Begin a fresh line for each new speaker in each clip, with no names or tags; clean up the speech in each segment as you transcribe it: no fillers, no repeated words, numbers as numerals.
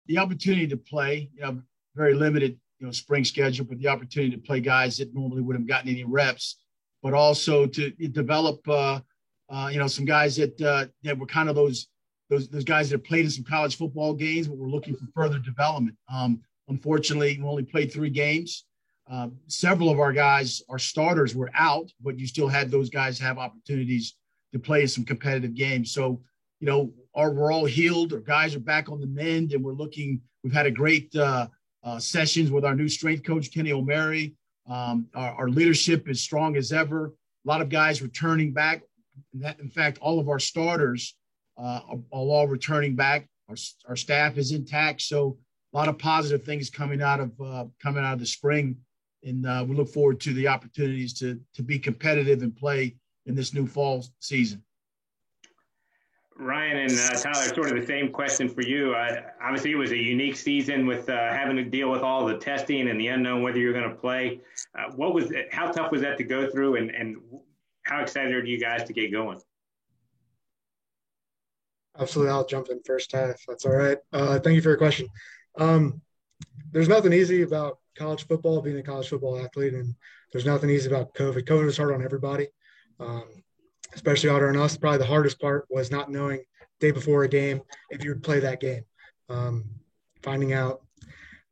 the opportunity to play, very limited, spring schedule, but the opportunity to play guys that normally wouldn't have gotten any reps, but also to develop, some guys that were kind of those guys that played in some college football games, but were looking for further development. Unfortunately, we only played 3 games. Several of our guys, our starters, were out, but you still had those guys have opportunities to play in some competitive games. So, we're all healed. Our guys are back on the mend, and we've had a great sessions with our new strength coach, Kenny O'Mary. Our leadership is strong as ever. A lot of guys returning back. In fact, all of our starters are all returning back. Our staff is intact. So a lot of positive things coming out of the spring. And we look forward to the opportunities to be competitive and play in this new fall season.
Ryan and Tyler, sort of the same question for you. Obviously, it was a unique season with having to deal with all the testing and the unknown whether you're going to play. How tough was that to go through, and how excited are you guys to get going?
Absolutely. I'll jump in first, Ty, if that's all right. Thank you for your question. There's nothing easy about college football, being a college football athlete, and there's nothing easy about COVID. COVID was hard on everybody, especially hard on us. Probably the hardest part was not knowing day before a game if you would play that game. Finding out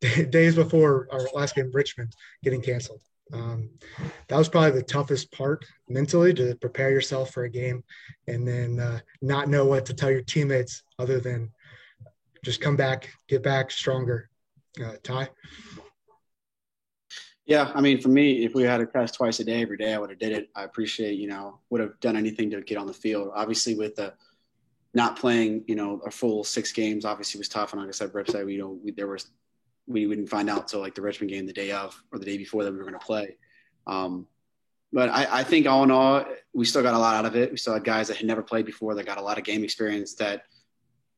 days before our last game, Richmond, getting canceled. That was probably the toughest part mentally, to prepare yourself for a game and then not know what to tell your teammates other than just come back, get back stronger. Ty?
Yeah, I mean, for me, if we had to press twice a day, every day, I would have did it. I appreciate, would have done anything to get on the field. Obviously, with the not playing, a full 6 games, obviously was tough. And like I said, Rip said, we didn't find out till like the Richmond game the day of or the day before that we were going to play. But I think all in all, we still got a lot out of it. We still had guys that had never played before that got a lot of game experience.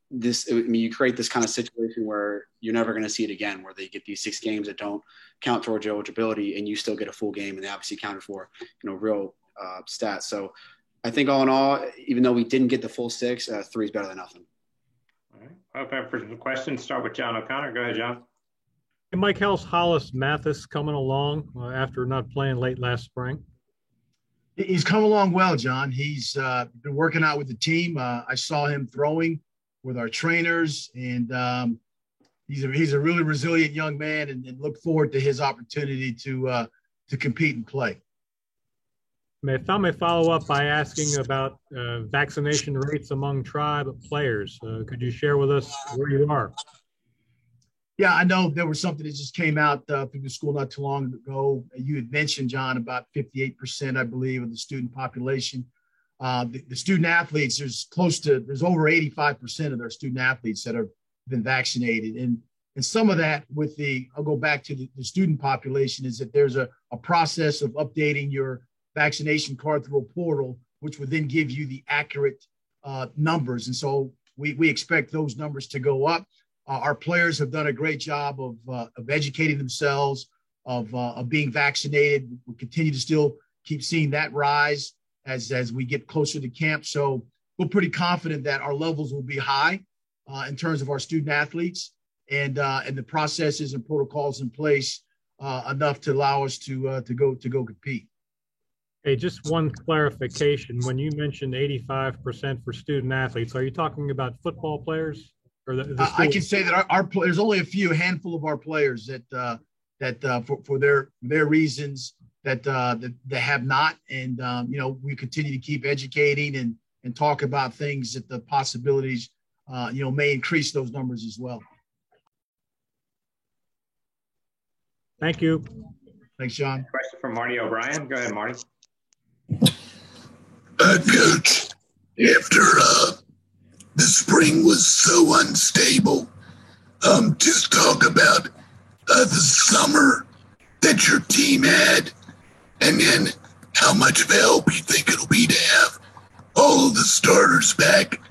You create this kind of situation where you're never going to see it again, where they get these 6 games that don't count towards your eligibility and you still get a full game, and they obviously counted for, real stats. So I think all in all, even though we didn't get the full 6, 3 is better than nothing.
All right. Okay, for some questions, start with John O'Connor. Go ahead, John.
And Mike, how's Hollis Mathis coming along after not playing late last spring?
He's come along well, John. He's been working out with the team. I saw him throwing with our trainers, and he's a really resilient young man, and look forward to his opportunity to compete and play.
If I may follow up by asking about vaccination rates among Tribe players, could you share with us where you are?
Yeah, I know there was something that just came out through the school not too long ago. You had mentioned, John, about 58%, I believe, of the student population. The student athletes, there's over 85% of their student athletes that have been vaccinated. And some of that I'll go back to the student population, is that there's a process of updating your vaccination card through a portal, which would then give you the accurate numbers. And so we expect those numbers to go up. Our players have done a great job of educating themselves, of being vaccinated. We continue to still keep seeing that rise as we get closer to camp. So we're pretty confident that our levels will be high in terms of our student athletes, and the processes and protocols in place enough to allow us to go compete.
Hey, just one clarification. When you mentioned 85% for student athletes, are you talking about football players?
I can say that there's only a handful of our players that for their reasons that have not, and we continue to keep educating and talk about things that the possibilities may increase those numbers as well.
Thank you.
Thanks, John.
Question from Marty O'Brien. Go ahead, Marty.
Coach, after the spring was so unstable, just talk about the summer that your team had, and then how much of a help you think it'll be to have all of the starters back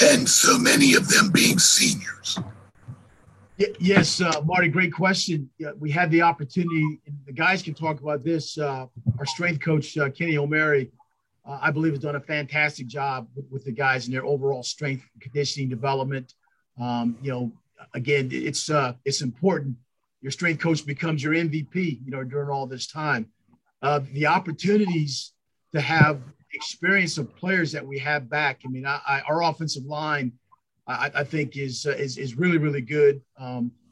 and so many of them being seniors.
Yes, Marty, great question. We had the opportunity, and the guys can talk about this. Our strength coach, Kenny O'Mary, I believe has done a fantastic job with the guys in their overall strength and conditioning development. again, it's important. Your strength coach becomes your MVP, during all this time. The opportunities to have experience of players that we have back. I mean, our offensive line, I think is really, really good.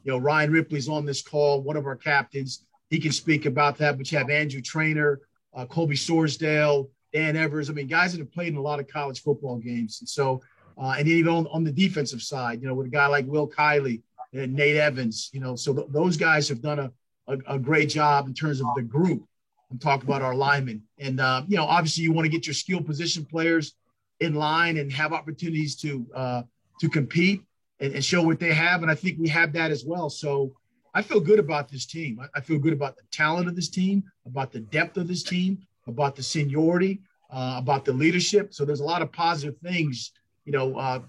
Ryan Ripley's on this call, one of our captains. He can speak about that. But you have Andrew Trainer, Colby Sorsdale, Dan Evers. I mean, guys that have played in a lot of college football games. And so, and even on the defensive side, with a guy like Will Kiley and Nate Evans, so those guys have done a great job in terms of the group. I'm talking about our linemen. And, obviously you want to get your skill position players in line and have opportunities to compete and show what they have. And I think we have that as well. So I feel good about this team. I feel good about the talent of this team, about the depth of this team, about the seniority, about the leadership. So there's a lot of positive things,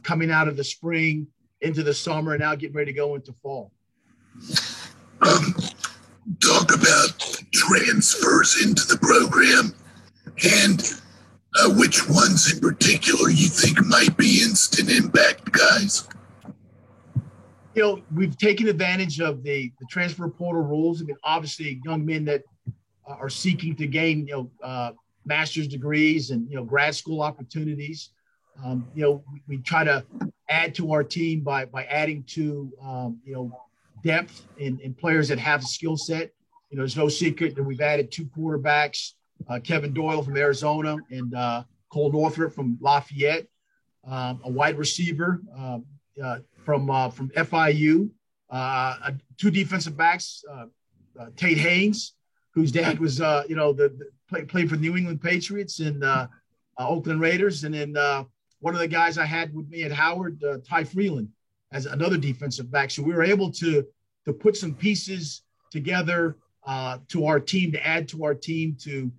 coming out of the spring into the summer and now getting ready to go into fall.
Talk about transfers into the program and which ones in particular you think might be instant impact guys.
We've taken advantage of the transfer portal rules. I mean, obviously young men that are seeking to gain, master's degrees and, grad school opportunities. We try to add to our team by adding to, depth in players that have a skill set. There's no secret that we've added 2 quarterbacks, Kevin Doyle from Arizona and Cole Northrup from Lafayette, a wide receiver from FIU, 2 defensive backs, Tate Haynes, whose dad was, played for the New England Patriots and Oakland Raiders. And then one of the guys I had with me at Howard, Ty Freeland, as another defensive back. So we were able to put some pieces together to our team, to add to our team, to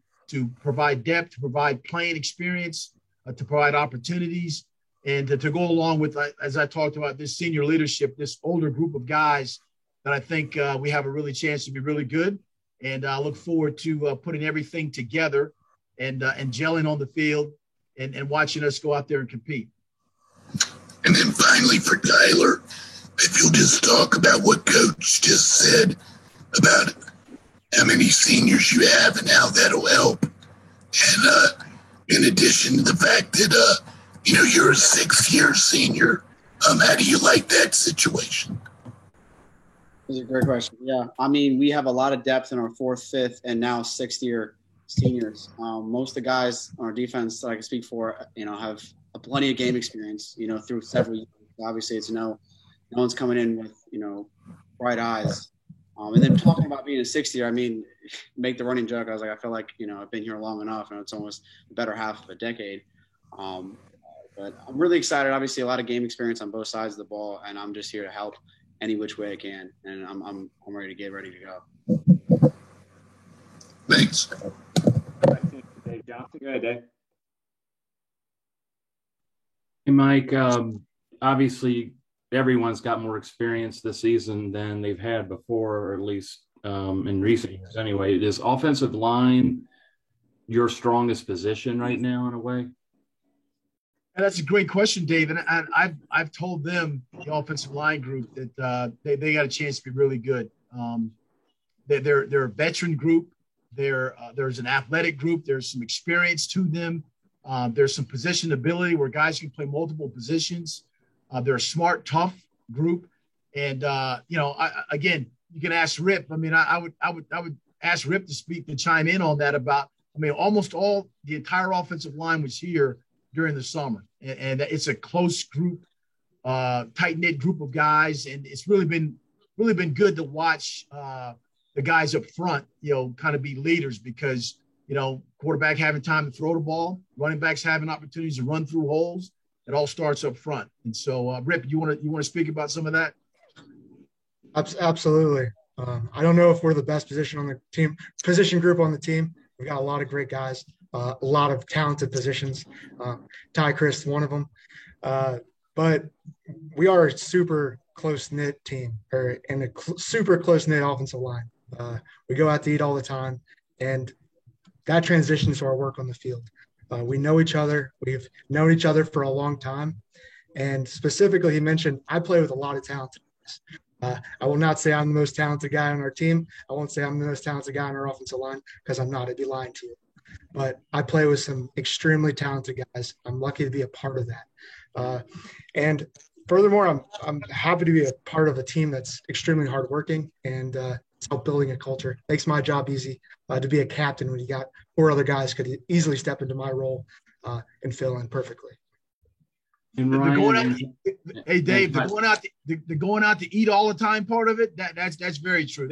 provide depth, to provide playing experience, to provide opportunities, and to go along with, as I talked about, this senior leadership, this older group of guys that I think we have a really chance to be really good. And I look forward to putting everything together and gelling on the field and watching us go out there and compete.
And then finally for Tyler, if you'll just talk about what Coach just said about how many seniors you have and how that'll help. And in addition to the fact that, you're a 6-year senior, how do you like that situation?
That's a great question. Yeah. I mean, we have a lot of depth in our 4th, 5th, and now 6th-year seniors. Most of the guys on our defense that I can speak for, have plenty of game experience, through several years. Obviously, it's no one's coming in with, bright eyes. And then talking about being a 6th year, I mean, make the running joke. I was like, I feel like, I've been here long enough, and it's almost the better half of a decade. But I'm really excited. Obviously, a lot of game experience on both sides of the ball, and I'm just here to help any which way I can. And I'm ready to get ready to go.
Thanks.
Dave Johnson. Go ahead, Dave.
Hey, Mike. Obviously, everyone's got more experience this season than they've had before, or at least in recent years anyway. Is offensive line your strongest position right now in a way?
And that's a great question, Dave. And I've told them, the offensive line group, that they got a chance to be really good. They're a veteran group. There's an athletic group. There's some experience to them. There's some position ability where guys can play multiple positions. They're a smart, tough group. And, again, you can ask Rip. I mean, I would ask Rip to chime in on that almost the entire offensive line was here during the summer. And it's a close group, tight-knit group of guys. And it's really been good to watch the guys up front, kind of be leaders because, quarterback having time to throw the ball, running backs having opportunities to run through holes. It all starts up front. And so, Rip, you want to speak about some of that?
Absolutely. I don't know if we're the best position group on the team. We've got a lot of great guys, a lot of talented positions. Ty Chris, one of them. But we are a super close-knit team, and a super close-knit offensive line. We go out to eat all the time, and that transitions to our work on the field. We know each other. We've known each other for a long time. And specifically, he mentioned I play with a lot of talented practice. I will not say I'm the most talented guy on our team. I won't say I'm the most talented guy on our offensive line because I'm not. I'd be lying to you. But I play with some extremely talented guys. I'm lucky to be a part of that. And furthermore, I'm happy to be a part of a team that's extremely hardworking and it's helped building a culture. Makes my job easy to be a captain when you got 4 other guys could easily step into my role and fill in perfectly.
And Ryan,
hey Dave, the going out to eat all the time part of it, that's very true.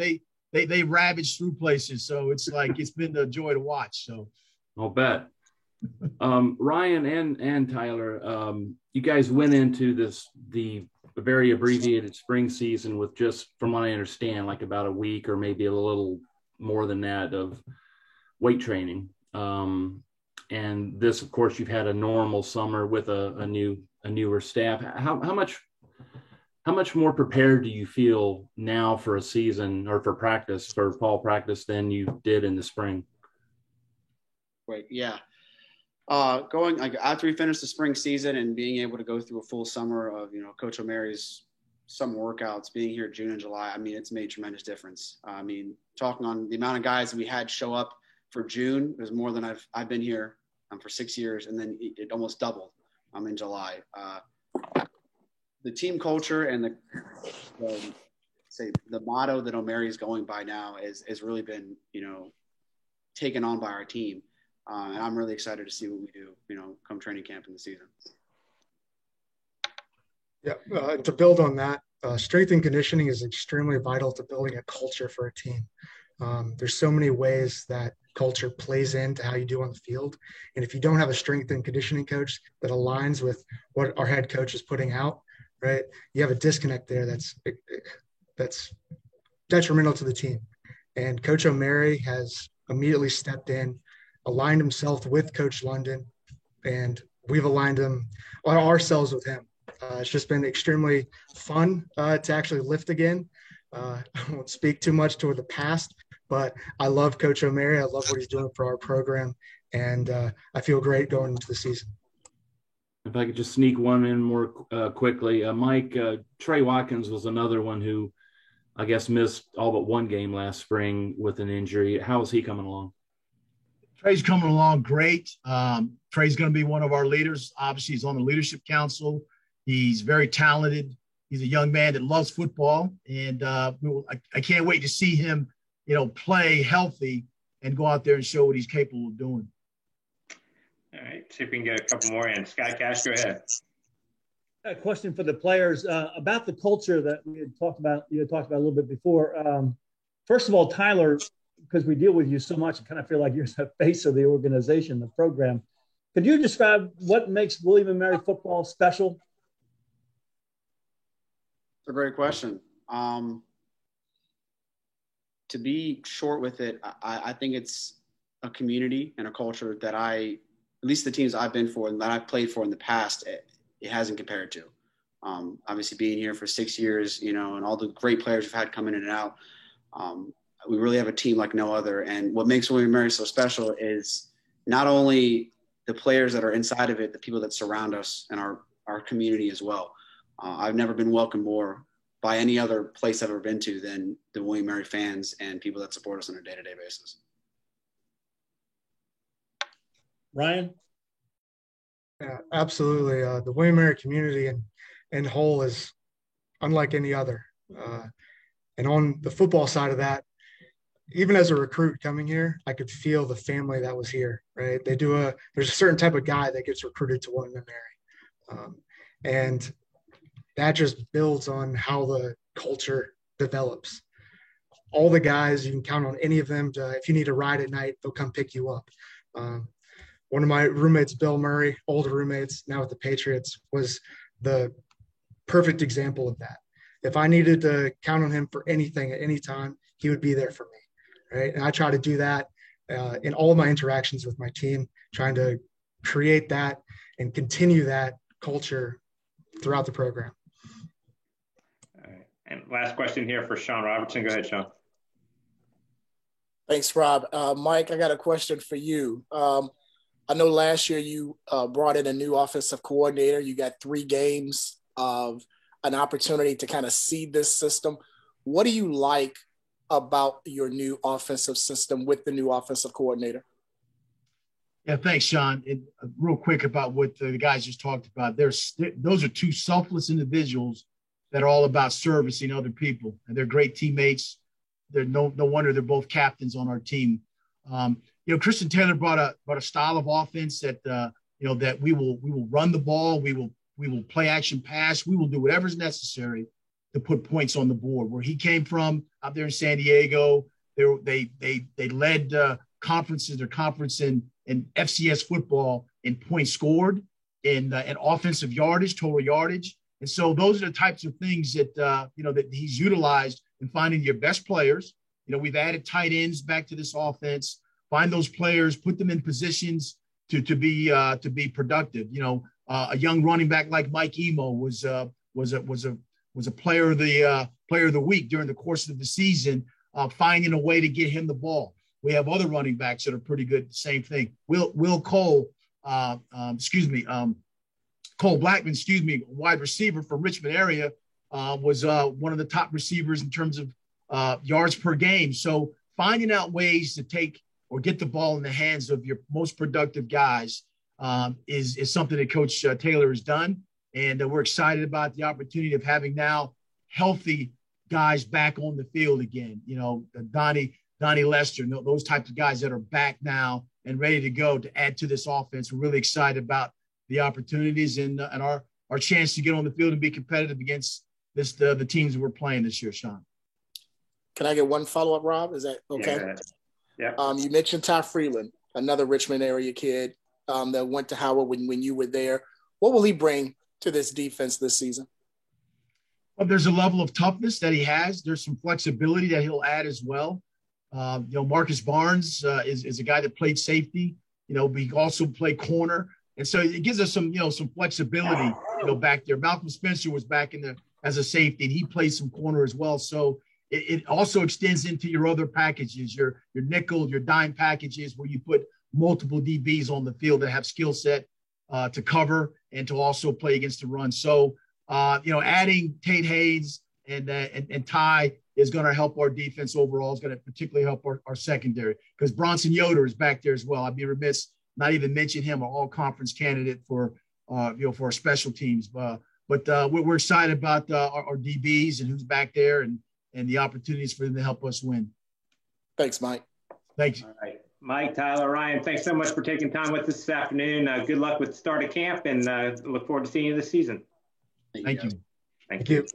They ravage through places, so it's like it's been a joy to watch. So
I'll bet. Ryan and Tyler, you guys went into the very abbreviated spring season with, just from what I understand, like about a week or maybe a little more than that of weight training. And this, of course, you've had a normal summer with a newer staff. How much more prepared do you feel now for a season or for fall practice than you did in the spring?
Right. Yeah. Going like after we finished the spring season and being able to go through a full summer of, Coach O'Mary's summer workouts, being here June and July, I mean, it's made tremendous difference. I mean, talking on the amount of guys that we had show up for June, it was more than I've been here for 6 years. And then it almost doubled in July. The team culture and the motto that O'Mary is going by now has really been, taken on by our team. And I'm really excited to see what we do, come training camp in the season.
Yeah, to build on that, strength and conditioning is extremely vital to building a culture for a team. There's so many ways that culture plays into how you do on the field. And if you don't have a strength and conditioning coach that aligns with what our head coach is putting out, right, you have a disconnect there that's detrimental to the team. And Coach O'Mary has immediately stepped in, aligned himself with Coach London, and we've aligned ourselves with him. It's just been extremely fun to actually lift again. I won't speak too much toward the past, but I love Coach O'Mary. I love what he's doing for our program, and I feel great going into the season.
If I could just sneak one in more quickly, Mike, Trey Watkins was another one who I guess missed all but one game last spring with an injury. How is he coming along?
Trey's coming along great. Trey's going to be one of our leaders. Obviously, he's on the leadership council. He's very talented. He's a young man that loves football, and I can't wait to see him, play healthy and go out there and show what he's capable of doing.
All right, see if we can get a couple more in. Scott Cash, go ahead.
A question for the players about the culture that we had talked about. You had talked about a little bit before. First of all, Tyler, because we deal with you so much, I kind of feel like you're the face of the organization, the program. Could you describe what makes William & Mary football special?
It's a great question. To be short with it, I think it's a community and a culture that at least the teams I've been for and that I've played for in the past, it hasn't compared to. Obviously being here for 6 years, and all the great players we've had coming in and out, we really have a team like no other. And what makes William & Mary so special is not only the players that are inside of it, the people that surround us and our community as well. I've never been welcomed more by any other place I've ever been to than the William & Mary fans and people that support us on a day-to-day basis.
Ryan?
Yeah, absolutely. The William & Mary community in whole is unlike any other. And on the football side of that, even as a recruit coming here, I could feel the family that was here, right? There's a certain type of guy that gets recruited to William & Mary. And that just builds on how the culture develops. All the guys, you can count on any of them if you need a ride at night, they'll come pick you up. One of my roommates, Bill Murray, older roommates, now with the Patriots, was the perfect example of that. If I needed to count on him for anything at any time, he would be there for me, right? And I try to do that in all of my interactions with my team, trying to create that and continue that culture throughout the program.
All right. And last question here for Sean Robertson. Go ahead, Sean.
Thanks, Rob. Mike, I got a question for you. I know last year you brought in a new offensive coordinator. You got 3 games of an opportunity to kind of see this system. What do you like about your new offensive system with the new offensive coordinator?
Yeah, thanks, Sean. Real quick about what the guys just talked about. Those are two selfless individuals that are all about servicing other people, and they're great teammates. They're no wonder they're both captains on our team. Christian Taylor brought a style of offense that that we will run the ball, we will play action pass, we will do whatever's necessary to put points on the board. Where he came from out there in San Diego, they led their conference in FCS football in points scored, in offensive yardage, total yardage. And so those are the types of things that that he's utilized in finding your best players. We've added tight ends back to this offense. Find those players, put them in positions to be productive. A young running back like Mike Emo was a player of the week during the course of the season, finding a way to get him the ball. We have other running backs that are pretty good. Same thing. Will Cole, Cole Blackman, wide receiver from Richmond area, was one of the top receivers in terms of yards per game. So finding out ways to take or get the ball in the hands of your most productive guys is something that Coach Taylor has done. And we're excited about the opportunity of having now healthy guys back on the field again. Donnie Lester, those types of guys that are back now and ready to go to add to this offense. We're really excited about the opportunities and our chance to get on the field and be competitive against the teams that we're playing this year, Sean.
Can I get one follow-up, Rob? Is that okay?
Yeah.
You mentioned Ty Freeland, another Richmond area kid that went to Howard when you were there. What will he bring to this defense this season?
Well, there's a level of toughness that he has. There's some flexibility that he'll add as well. Marcus Barnes is a guy that played safety. We also play corner. And so it gives us some flexibility, back there. Malcolm Spencer was back as a safety, and he plays some corner as well. So it also extends into your other packages, your nickel, your dime packages, where you put multiple DBs on the field that have skill set to cover and to also play against the run. So, adding Tate Hayes and Ty is going to help our defense overall. It's going to particularly help our secondary, because Bronson Yoder is back there as well. I'd be remiss not even mention him, an all-conference candidate for our special teams. But we're excited about our DBs and who's back there and the opportunities for them to help us win.
Thanks, Mike.
Thanks.
All right. Mike, Tyler, Ryan, thanks so much for taking time with us this afternoon. Good luck with the start of camp, and look forward to seeing you this season.
Thank you.
Thank you.